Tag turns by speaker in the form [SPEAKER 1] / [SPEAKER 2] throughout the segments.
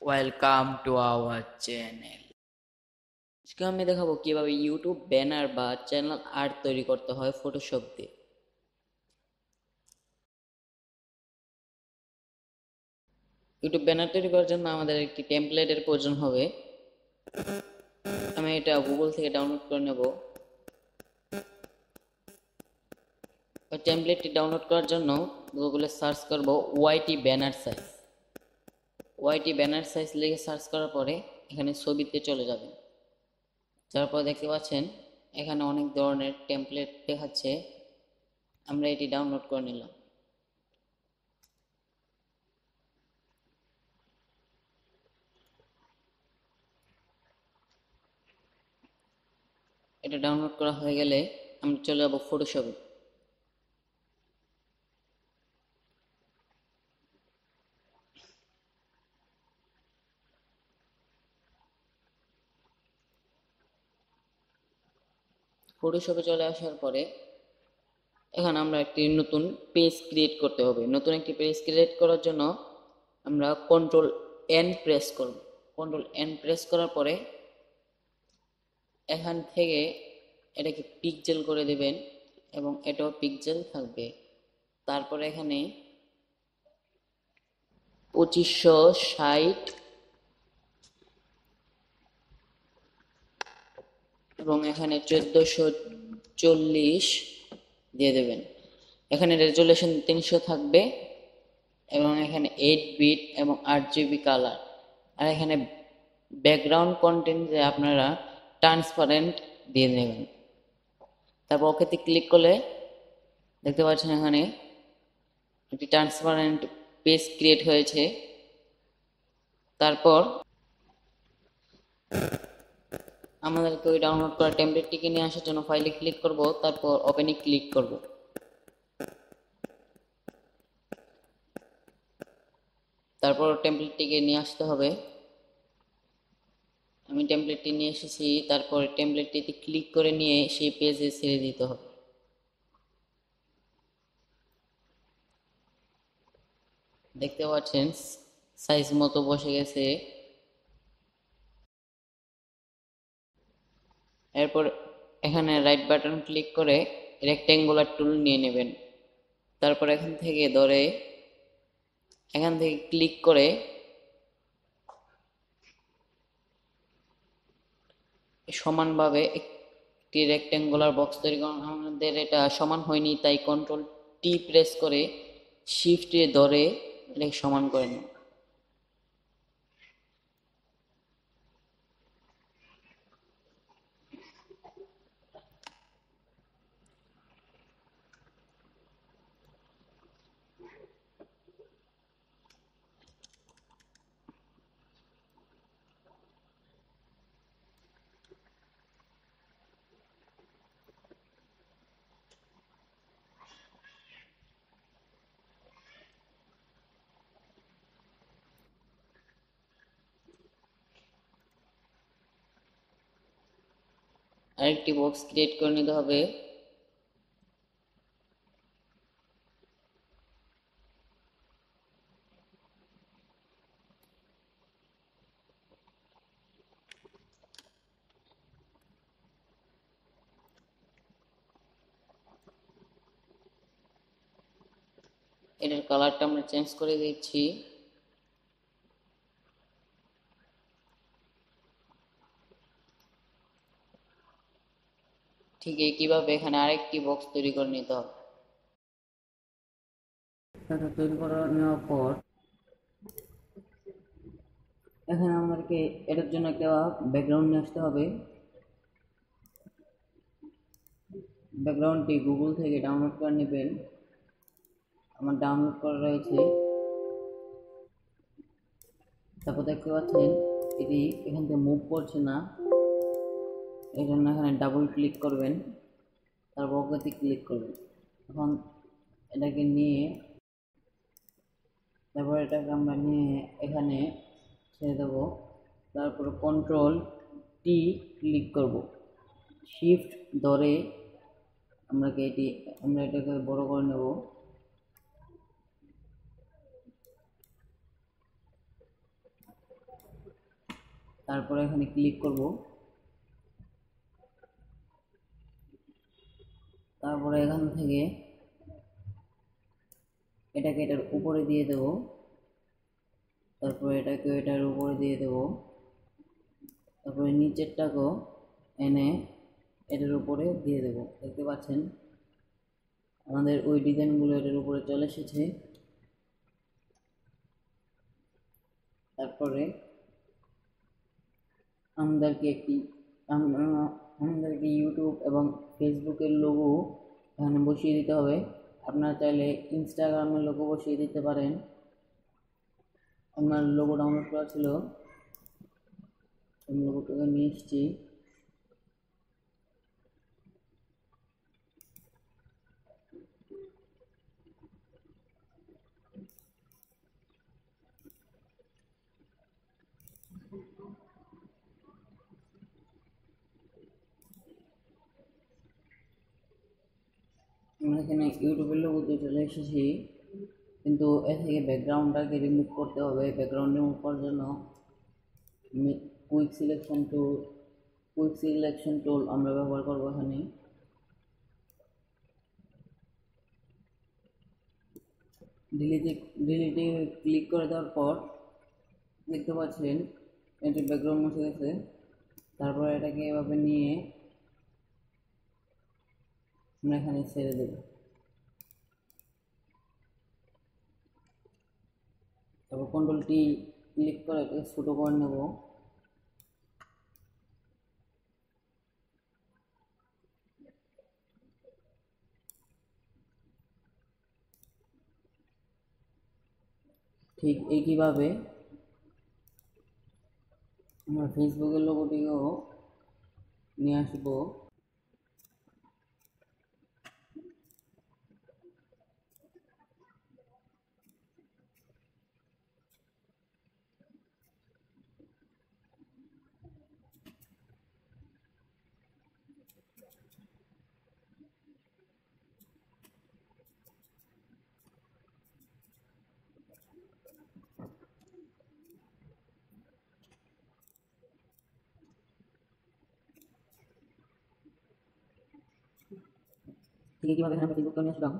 [SPEAKER 1] Welcome to our channel. আজকে আমি দেখাবো কিভাবে ইউটিউব ব্যানার বা চ্যানেল আর্ট তৈরি করতে হয় ফটোশপ দিয়ে। ইউটিউব ব্যানার তৈরি করার জন্য আমাদের একটি টেমপ্লেটের প্রয়োজন হবে। আমি এটা গুগল থেকে ডাউনলোড করে নেব। টেমপ্লেটটি ডাউনলোড করার জন্য গুগলে সার্চ করব ওয়াইটি ব্যানার সাইজ। ওয়াইটি ব্যানার সাইজ লিখে সার্চ করার পরে এখানে ছবিতে চলে যাবেন। তারপর দেখতে পাচ্ছেন এখানে অনেক ধরনের টেমপ্লেট দেখাচ্ছে। আমরা এটি ডাউনলোড করে নিলাম। এটা ডাউনলোড করা হয়ে গেলে আমরা চলে যাব ফটোশপে। ফটোশপে চলে আসার পরে এখানে আমরা একটি নতুন পেজ ক্রিয়েট করতে হবে। নতুন একটি পেজ ক্রিয়েট করার জন্য আমরা কন্ট্রোল এন প্রেস করব। কন্ট্রোল এন প্রেস করার পরে এখান থেকে এটাকে পিক্সেল করে দেবেন এবং এটাও পিক্সেল থাকবে। তারপরে এখানে 2560 এবং এখানে 1440 দিয়ে দেবেন। এখানে রেজুলেশন 300 থাকবে এবং এখানে 8 বিট এবং 8 GB কালার। আর এখানে ব্যাকগ্রাউন্ড কন্টেন্টে আপনারা ট্রান্সপারেন্ট দিয়ে নেবেন। তারপর ওকেতে ক্লিক করলে দেখতে পাচ্ছেন এখানে একটি ট্রান্সপারেন্ট পেজ ক্রিয়েট হয়েছে। তারপর আমাদেরকে ওই ডাউনলোড করা টেমপ্লেটটিকে নিয়ে আসার জন্য ফাইলে ক্লিক করব, তারপর ওপেনে ক্লিক করব। তারপর টেমপ্লেটটিকে নিয়ে আসতে হবে। আমি টেমপ্লেটটি নিয়ে এসেছি। তারপর টেমপ্লেটটিতে ক্লিক করে নিয়ে সেই পেজে ছেড়ে দিতে হবে। দেখতে পাচ্ছেন সাইজ মতো বসে গেছে। এরপর এখানে রাইট বাটন ক্লিক করে রেক্ট্যাঙ্গুলার টুল নিয়ে নেবেন। তারপর এখান থেকে ক্লিক করে সমানভাবে একটি রেক্ট্যাঙ্গুলার বক্স তৈরি করুন। আমাদের এটা সমান হয়নি, তাই কন্ট্রোল টি প্রেস করে শিফট ধরে এটাকে সমান করে নিন। আরেকটি বক্স ক্রিয়েট করে নিতে হবে। এটার কালারটা আমরা চেঞ্জ করে দিচ্ছি। ঠিক একইভাবে এখানে আরেকটি বক্স তৈরি করে নিতে হবে। এটা তৈরি করে নেওয়ার পর এখানে আমাদেরকে এটার জন্য একটা ব্যাকগ্রাউন্ড নিয়ে আসতে হবে। ব্যাকগ্রাউন্ডটি গুগল থেকে ডাউনলোড করে নেবেন। আমার ডাউনলোড করা রয়েছে। তারপর দেখতে পাচ্ছেন এটি এখান থেকে মুভ করছে না, এই জন্য এখানে ডাবল ক্লিক করবেন, তারপর ওকেতে ক্লিক করবেন। এখন এটাকে নিয়ে আমরা নিয়ে এখানে ছেড়ে দেবো। তারপর কন্ট্রোল টি ক্লিক করব, শিফট ধরে আমরা এটাকে বড় করে নেব। তারপরে এখানে ক্লিক করব, তারপরে এখান থেকে এটাকে এটার উপরে দিয়ে দেব, তারপরে এটাকে এটার উপরে দিয়ে দেব, তারপরে নিচেরটাকেও এনে এটার উপরে দিয়ে দেব। দেখতে পাচ্ছেন আমাদের ওই ডিজাইনগুলো এটার উপরে চলে এসেছে। তারপরে আমাদেরকে ইউটিউব এবং ফেসবুকের লোগো এখানে বসিয়ে দিতে হবে। আপনারা চাইলে ইনস্টাগ্রামের লোগো বসিয়ে দিতে পারেন। আমার লোগো ডাউনলোড করা ছিল, আমি লোগোটাকে নিয়ে এসেছি। আমরা এখানে ইউটিউবের লোগোতে চলে এসেছি, কিন্তু এ থেকে ব্যাকগ্রাউন্ডটাকে রিমুভ করতে হবে। ব্যাকগ্রাউন্ড রিমুভ করার জন্য কুইক সিলেকশন টুল আমরা ব্যবহার করবো। এখানে ডিলিটে ক্লিক করে দেওয়ার পর দেখতে পাচ্ছেন এটি ব্যাকগ্রাউন্ড মুছে গেছে। তারপর এটাকে এভাবে নিয়ে আমরা এখানে ছেড়ে দেব। তারপর কন্ট্রোল টি ক্লিক করে এটাকে ছোটো করে নেব। ঠিক একইভাবে আমরা ফেসবুকের লোগোটিকেও নিয়ে আসবো। ঠিক একইভাবে এখানে আমরা ফেসবুকটা নিয়ে আসলাম।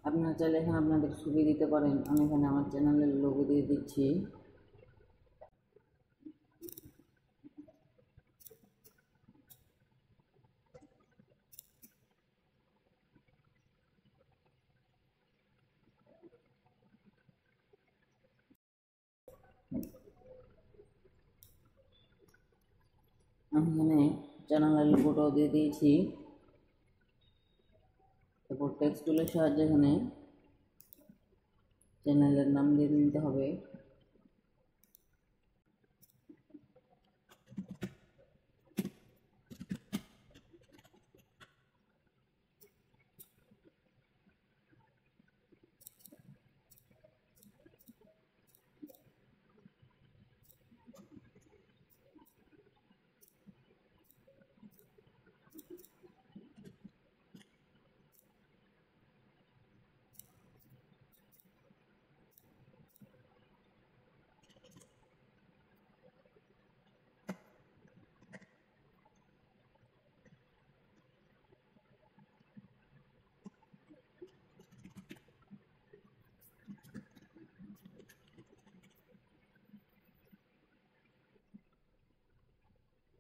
[SPEAKER 1] আপনারা চাইলে এখানে আপনাদের ছবি দিতে পারেন। আমি এখানে আমার চ্যানেলের লোগো দিয়ে দিচ্ছি। আমি এখানে চ্যানেলের লোগোটাও দিয়ে দিয়েছি। তারপর টেক্সট টুলের সাহায্যে এখানে চ্যানেলের নাম দিয়ে দিতে হবে।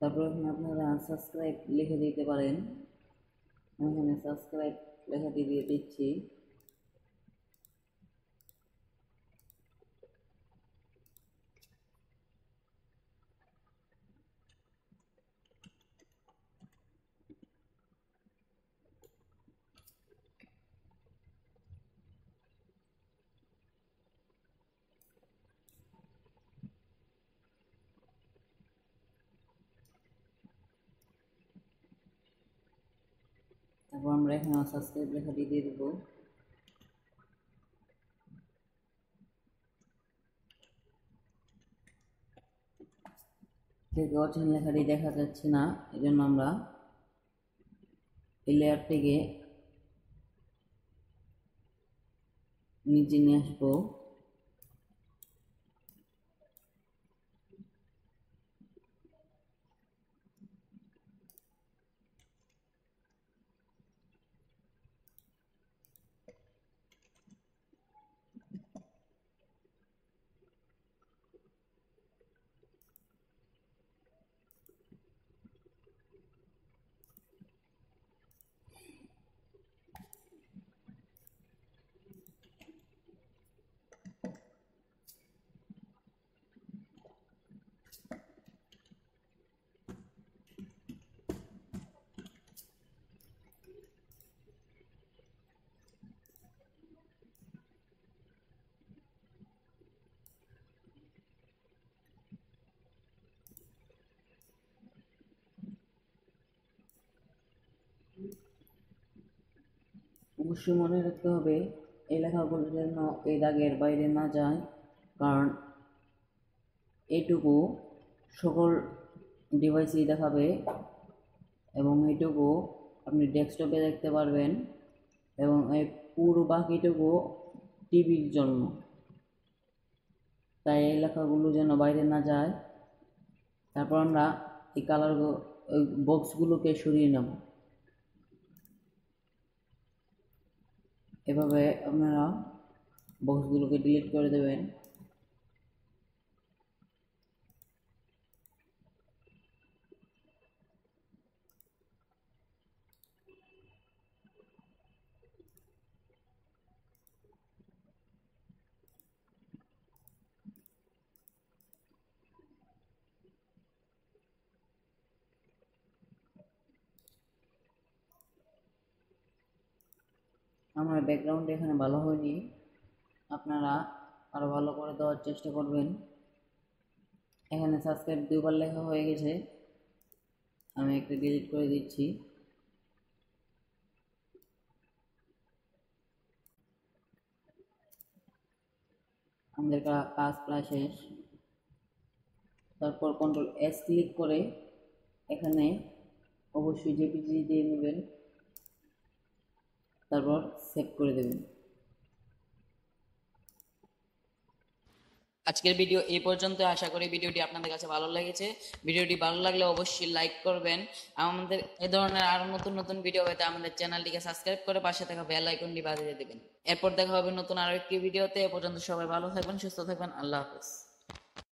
[SPEAKER 1] তারপর এখানে আপনারা সাবস্ক্রাইব লিখে দিতে পারেন। আমি এখানে সাবস্ক্রাইব লেখাটি দিয়ে দিচ্ছি। তারপর আমরা এখানে সাবস্ক্রাইব লেখাটি দিয়ে দেবো। থেকে অচেনা লেখাটি দেখা যাচ্ছে না, এজন্য আমরা এই লেয়ার থেকে নিচে নিয়ে আসবো। অবশ্যই মনে রাখতে হবে এই লেখাগুলো যেন এই দাগের বাইরে না যায়, কারণ এইটুকু সকল ডিভাইসেই দেখাবে এবং এইটুকু আপনি ডেস্কটপে দেখতে পারবেন এবং এই পুরো বাকিটুকু টিভির জন্য। তাই এই লেখাগুলো যেন বাইরে না যায়। তারপর আমরা এই কালার বক্সগুলোকে সরিয়ে নেব। এভাবে আপনারা বক্সগুলোকে ডিলিট করে দেবেন। আমার ব্যাকগ্রাউন্ড এখানে ভালো হয়নি, আপনারা আরো ভালো করে দেওয়ার চেষ্টা করবেন। এখানে সাবস্ক্রাইব 2বার লেখা হয়ে গেছে, আমি একটা ডিলিট করে দিচ্ছি। আমাদের কাজ প্রায় শেষ। তারপর Ctrl+S ক্লিক করে এখানে অবশ্যই জেপিজি দিয়ে নেবেন, তারপর সেভ করে দেবেন। আজকের ভিডিও এই পর্যন্ত। আশা করি ভিডিওটি আপনাদের কাছে ভালো লেগেছে। ভিডিওটি ভালো লাগলে অবশ্যই লাইক করবেন। আমাদের এই ধরনের আরো নতুন নতুন ভিডিও পেতে আমাদের চ্যানেলটিকে সাবস্ক্রাইব করে পাশে থাকা বেল আইকনটি বাজিয়ে দেবেন। এরপর দেখা হবে নতুন আরো একটি ভিডিওতে। এ পর্যন্ত সবাই ভালো থাকবেন, সুস্থ থাকবেন। আল্লাহ হাফেজ।